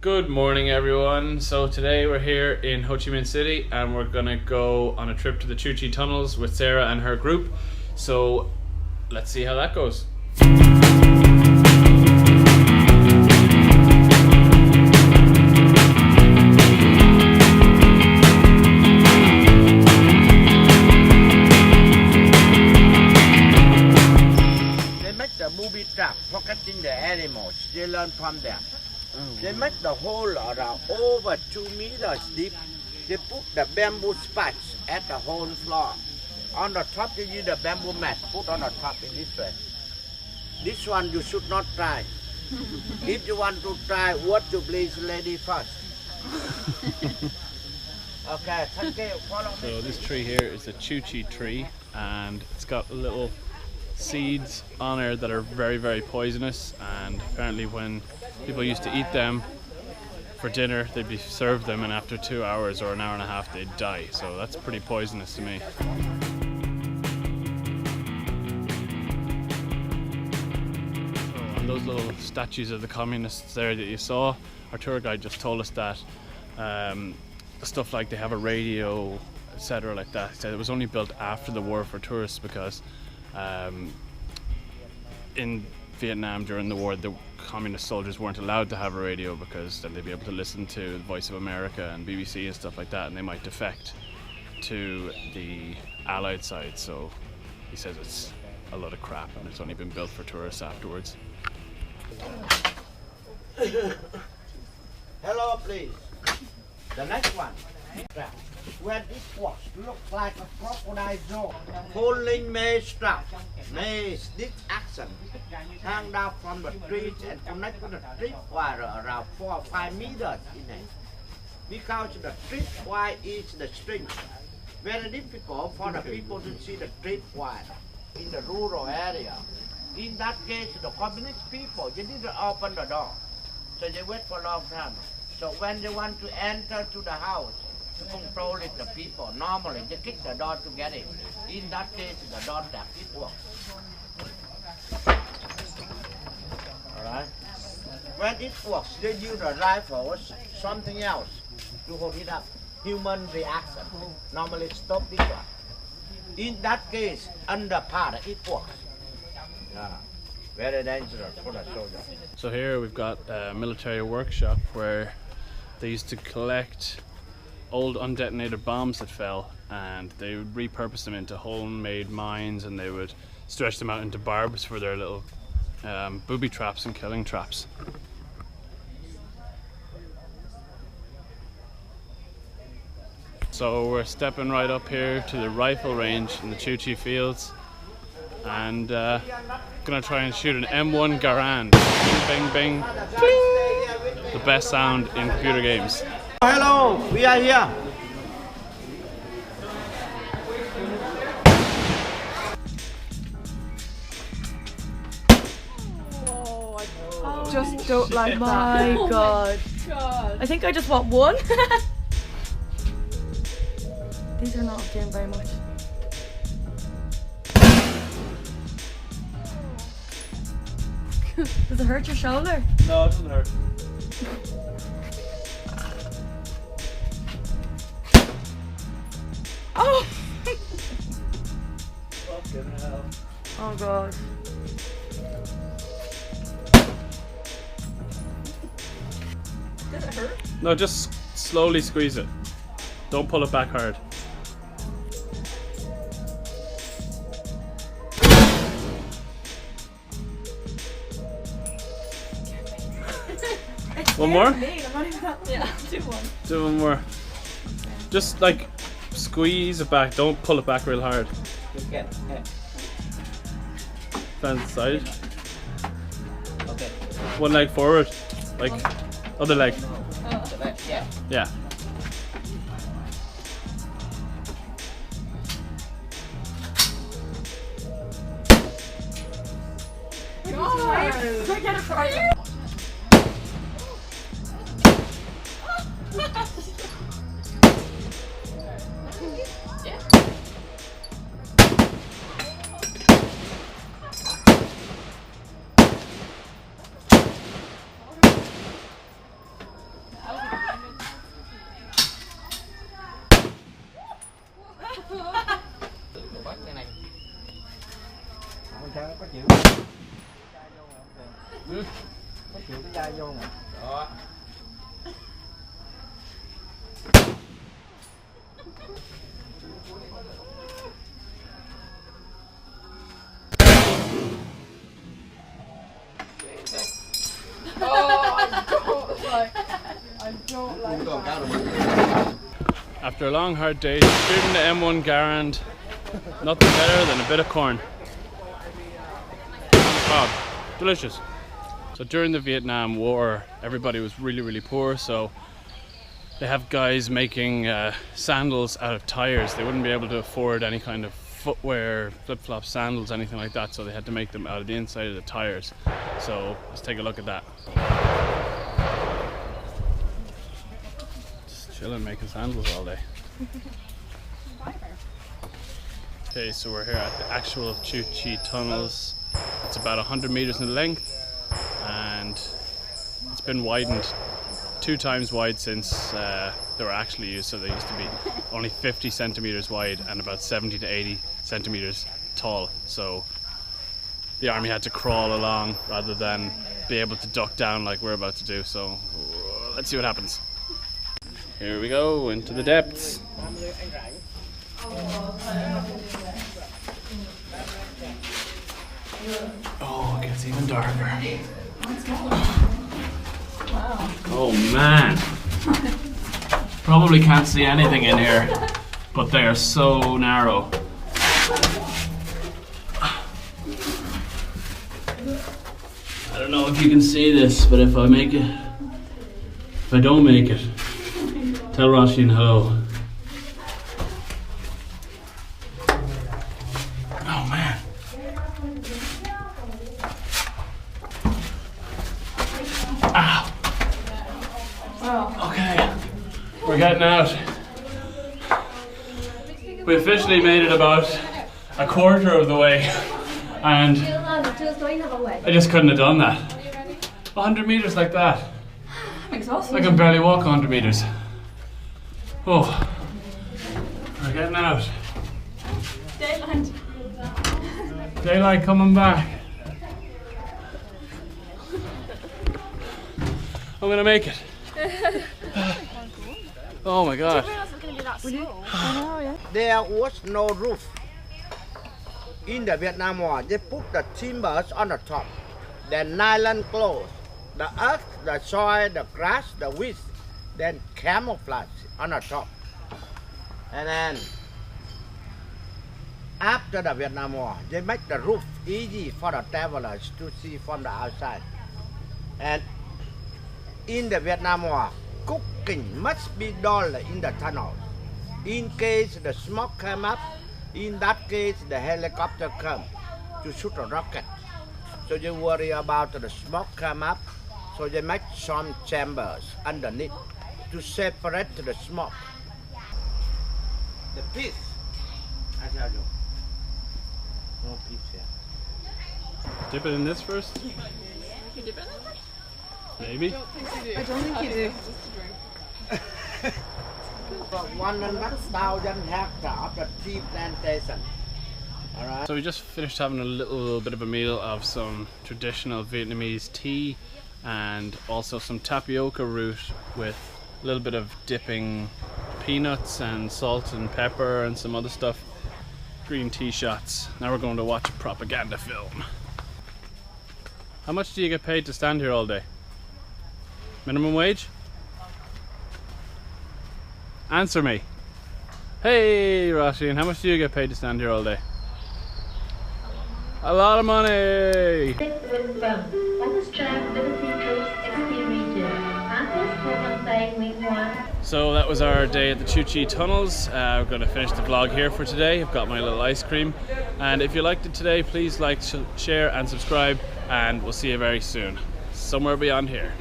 Good morning, everyone. So today we're here in Ho Chi Minh City and we're gonna go on a trip to the Choo Chi tunnels with Sarah and her group. So let's see how that goes. They make the booby trap for catching the animals. They learn from them. They make the hole around over 2 meters deep. They put the bamboo spikes at the whole floor. On the top they use the bamboo mat, put on the top in this way. This one you should not try. If you want to try, what you please lady first. Okay, thank you. Follow me. So this tree here is a Choo Chi tree and it's got little seeds on it that are very, very poisonous, and apparently when people used to eat them for dinner, they'd be served them and after 2 hours or an hour and a half they'd die. So that's pretty poisonous to me. So on those little statues of the communists there that you saw, our tour guide just told us that stuff like they have a radio, etc. like that. He said it was only built after the war for tourists because in Vietnam during the war the communist soldiers weren't allowed to have a radio because then they'd be able to listen to the Voice of America and BBC and stuff like that, and they might defect to the Allied side. So he says it's a lot of crap and it's only been built for tourists afterwards. Hello, please. The next one. Where this was looks like a crocodile jaw. Holding maize strap. Maize, this action. Hang down from the trees and connect to the tripwire around 4 or 5 meters in it. Because the tripwire is the string. Very difficult for the people to see the tripwire in the rural area. In that case, the communist people, they didn't open the door. So they wait for a long time. So when they want to enter to the house, to control it, the people, normally they kick the door to get in. In that case, the door that it works. Alright? When it works, they use a rifle or something else to hold it up. Human reaction. Normally stop this one. In that case, under powder, it works. Yeah. Very dangerous for the soldier. So here we've got a military workshop where they used to collect old undetonated bombs that fell and they would repurpose them into homemade mines, and they would stretch them out into barbs for their little booby traps and killing traps. So we're stepping right up here to the rifle range in the Choo Chi fields and gonna try and shoot an M1 Garand. Bing, bing, bing. Bing. The best sound in computer games. Hello, we are here. Just don't like that. My God. I think I just want one. These are not doing very much. Does it hurt your shoulder? No, it doesn't hurt. Oh! Fucking hell. Oh God. Does it hurt? No, just slowly squeeze it. Don't pull it back hard. One more? Yeah, do one. Do one more. Just like squeeze it back. Don't pull it back real hard. Stand side. Okay. One leg forward. Like other leg. Yeah. Yeah. Can I get it for you? Có chịu cái chai vô nè. Đó. After a long hard day, shooting the M1 Garand, nothing better than a bit of corn. Oh, delicious. So during the Vietnam War, everybody was really poor, so they have guys making sandals out of tires. They wouldn't be able to afford any kind of footwear, flip-flops, sandals, anything like that, so they had to make them out of the inside of the tires. So let's take a look at that. Just chilling, making sandals all day. Okay, so we're here at the actual Chu Chi tunnels. It's about 100 meters in length, and it's been widened 2 times wide since they were actually used. So they used to be only 50 centimeters wide and about 70 to 80 centimeters tall. So the army had to crawl along rather than be able to duck down like we're about to do. So let's see what happens. Here we go, into the depths. Oh, it gets even darker. Oh man. Probably can't see anything in here, but they are so narrow. I don't know if you can see this, but if I don't make it, tell Roisin hello. Oh man. Ow. Okay, we're getting out. We officially made it about a quarter of the way, and I just couldn't have done that. 100 meters like that. Exhausting. I can barely walk 100 meters. Oh, we're getting out. Daylight. Daylight coming back. I'm gonna make it. Oh my god. There was no roof. In the Vietnam War, they put the timbers on the top, then nylon clothes, the earth, the soil, the grass, the weeds, then camouflage on the top. And then after the Vietnam War, they make the roof easy for the travelers to see from the outside. And in the Vietnam War, cooking must be done in the tunnel. In case the smoke came up, in that case the helicopter come to shoot a rocket. So they worry about the smoke come up, so they make some chambers underneath to separate the smoke. The piece, I tell you, no piece here. Dip it in this first? Maybe? I don't think you do. 100,000 hectares of the tea plantation. Alright. So we just finished having a little bit of a meal of some traditional Vietnamese tea and also some tapioca root with a little bit of dipping peanuts and salt and pepper and some other stuff. Green tea shots. Now we're going to watch a propaganda film. How much do you get paid to stand here all day? Minimum wage? Answer me. Hey Roisin, how much do you get paid to stand here all day? A lot of money! So that was our day at the Chu Chi tunnels. We're going to finish the vlog here for today. I've got my little ice cream, and if you liked it today, please like, share and subscribe, and we'll see you very soon somewhere beyond here.